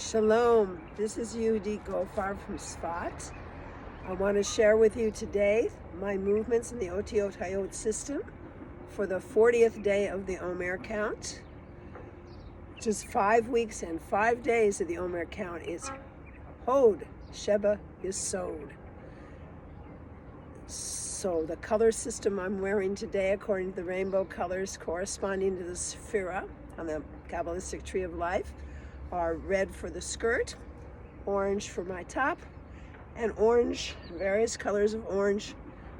Shalom, this is Yehudit Gofar from Sfat. I want to share with you today my movements in the Otiyot Hayyot system for the 40th day of the Omer Count, which is 5 weeks and 5 days of the Omer Count. It's Hod Sheba Yesod. So the color system I'm wearing today, according to the rainbow colors corresponding to the Sephirah on the Kabbalistic Tree of Life, are red for the skirt, orange for my top, and orange, various colors of orange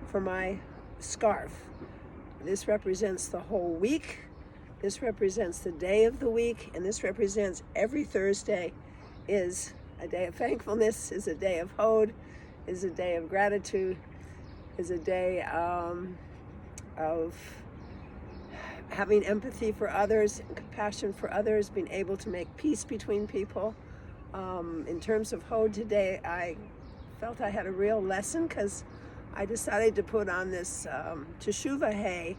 for my scarf. This represents the whole week. This represents the day of the week, and this represents every Thursday is a day of thankfulness, is a day of Hod, is a day of gratitude, is a day of having empathy for others, and compassion for others, being able to make peace between people. In terms of Hod today, I felt I had a real lesson because I decided to put on this Teshuvah Hay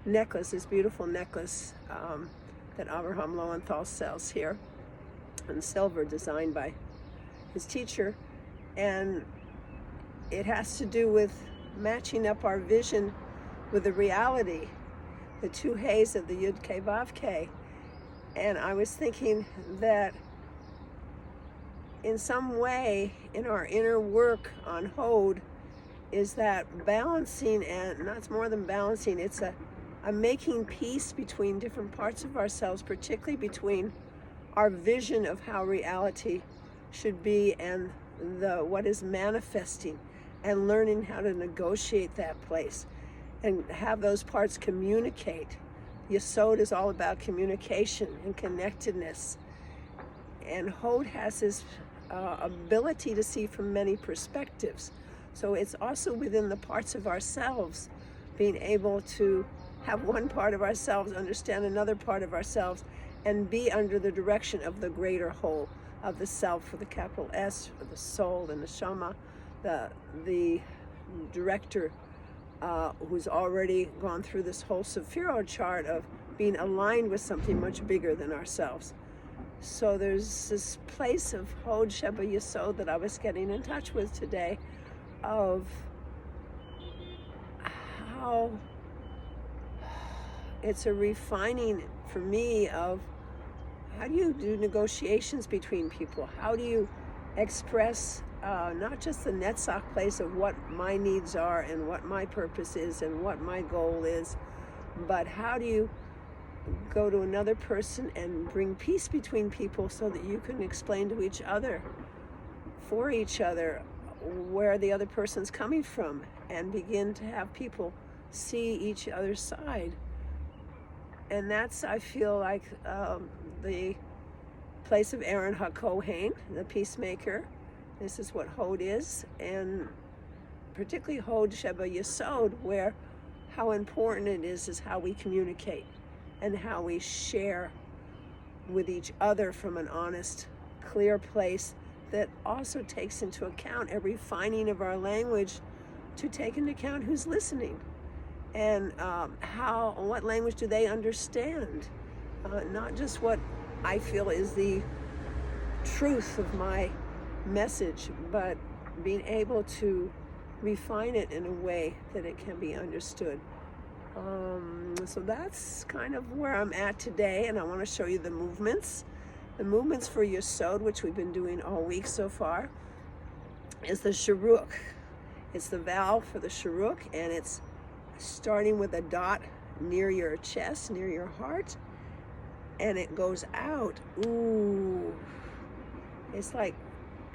necklace, this beautiful necklace that Avraham Lowenthal sells here in silver, designed by his teacher. And it has to do with matching up our vision with the reality, the two Hays of the Yud K Vav K. And I was thinking that in some way in our inner work on Hod is that balancing, and that's more than balancing, it's a making peace between different parts of ourselves, particularly between our vision of how reality should be and what is manifesting, and learning how to negotiate that place and have those parts communicate. Yesod is all about communication and connectedness. And Hod has this ability to see from many perspectives. So it's also within the parts of ourselves, being able to have one part of ourselves understand another part of ourselves and be under the direction of the greater whole, of the self with a capital S, or the soul, the neshama, the director who's already gone through this whole Sephirah chart of being aligned with something much bigger than ourselves. So there's this place of Hod Sheba Yesod that I was getting in touch with today, of how it's a refining for me of how do you do negotiations between people? How do you express not just the Netzach place of what my needs are and what my purpose is and what my goal is, but how do you go to another person and bring peace between people so that you can explain to each other, for each other, where the other person's coming from, and begin to have people see each other's side. And that's, I feel like, the place of Aaron HaKohen, the peacemaker. This is what Hod is, and particularly Hod Sheba Yesod, where how important it is how we communicate and how we share with each other from an honest, clear place that also takes into account every refining of our language to take into account who's listening and what language do they understand, not just what I feel is the truth of my message, but being able to refine it in a way that it can be understood. So that's kind of where I'm at today, and I want to show you the movements. The movements for Yesod, which we've been doing all week so far, is the Shuruk. It's the valve for the Shuruk, and it's starting with a dot near your chest, near your heart, and it goes out. Ooh. It's like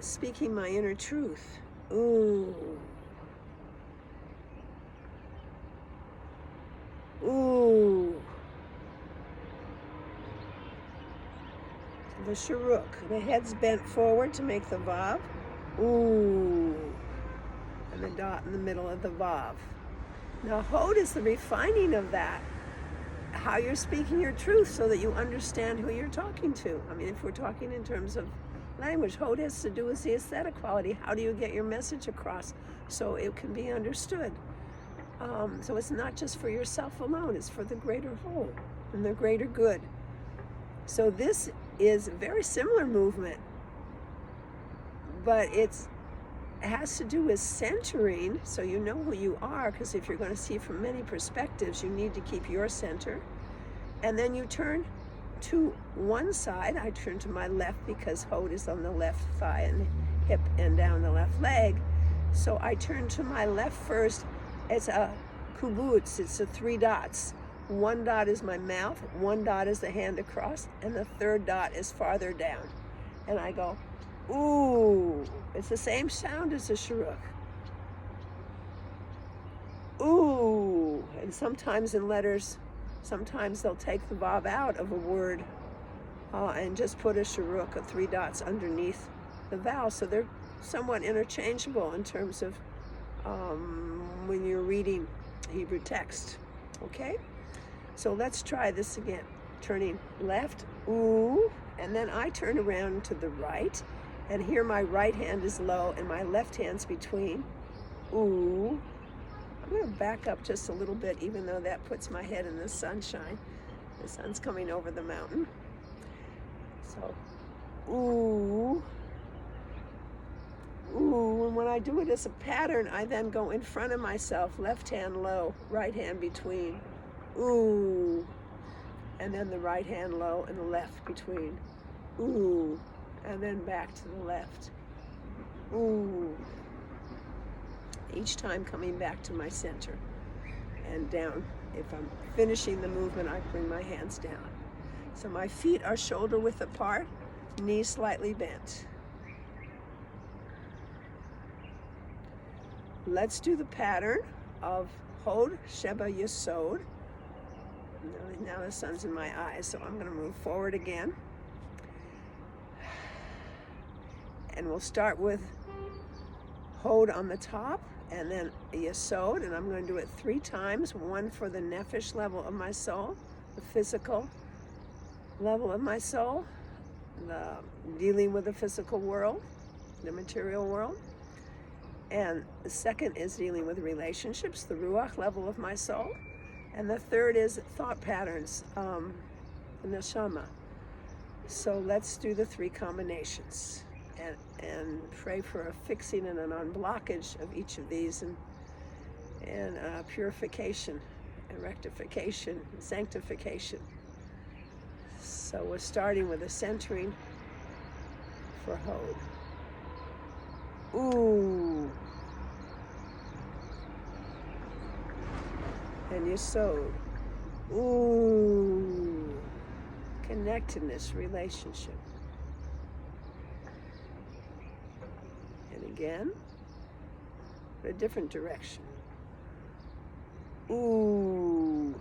speaking my inner truth. Ooh. Ooh. The Shuruk. The head's bent forward to make the Vav. Ooh. And the dot in the middle of the Vav. Now Hod is the refining of that. How you're speaking your truth so that you understand who you're talking to. I mean, if we're talking in terms of language, Hod has to do with the aesthetic quality. How do you get your message across so it can be understood? So it's not just for yourself alone, it's for the greater whole and the greater good. So this is a very similar movement but it has to do with centering, so you know who you are, because if you're going to see from many perspectives, you need to keep your center. And then you turn to one side. I turn to my left because Hod is on the left thigh and hip and down the left leg. So I turn to my left first. It's a Kubutz. It's a 3 dots. 1 dot is my mouth, 1 dot is the hand across, and the 3rd dot is farther down. And I go, ooh. It's the same sound as a Shuruk. Ooh. And sometimes in letters, sometimes they'll take the vav out of a word and just put a Shuruk, 3 dots underneath the vowel. So they're somewhat interchangeable in terms of when you're reading Hebrew text. Okay? So let's try this again. Turning left, ooh, and then I turn around to the right, and here my right hand is low and my left hand's between. Ooh. I'm going to back up just a little bit, even though that puts my head in the sunshine. The sun's coming over the mountain. So, ooh. Ooh, and when I do it as a pattern, I then go in front of myself, left hand low, right hand between. Ooh. And then the right hand low and the left between. Ooh. And then back to the left. Ooh. Each time coming back to my center and down. If I'm finishing the movement, I bring my hands down. So my feet are shoulder width apart, knees slightly bent. Let's do the pattern of Hod, Sheba, Yesod. Now the sun's in my eyes, so I'm going to move forward again. And we'll start with Hod on the top, and then Yesod, and I'm going to do it 3 times, 1 for the nefesh level of my soul, the physical level of my soul, the dealing with the physical world, the material world. And the second is dealing with relationships, the ruach level of my soul. And the third is thought patterns, the neshama. So let's do the 3 combinations and pray for a fixing and an unblockage of each of these, and purification and rectification and sanctification. So we're starting with a centering for Hod. Ooh. And Yesod. Ooh. Connectedness, relationship. And again, a different direction. Ooh.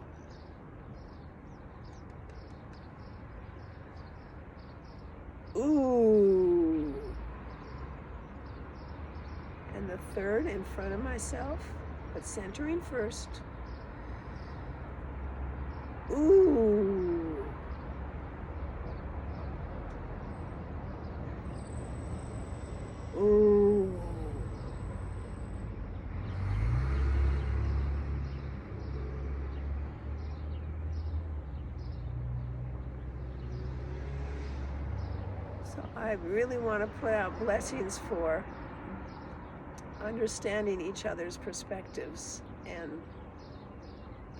Ooh. And the third in front of myself, but centering first. Ooh. Ooh. So I really want to put out blessings for understanding each other's perspectives and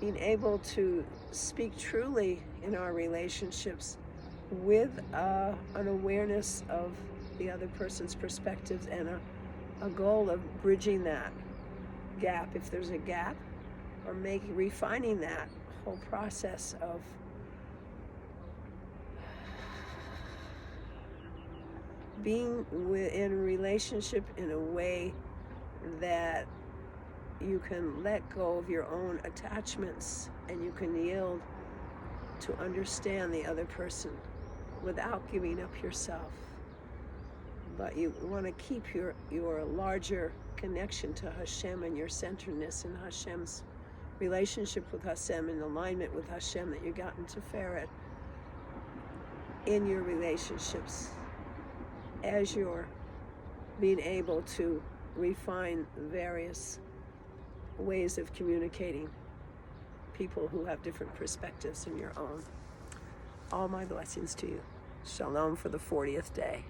being able to speak truly in our relationships with an awareness of the other person's perspectives and a goal of bridging that gap, if there's a gap, or refining that whole process of being in a relationship in a way that you can let go of your own attachments and you can yield to understand the other person without giving up yourself. But you want to keep your larger connection to Hashem and your centeredness in Hashem's relationship with Hashem, in alignment with Hashem that you got into Ferret in your relationships as you're being able to refine various ways of communicating people who have different perspectives than your own. All my blessings to you. Shalom for the 40th day.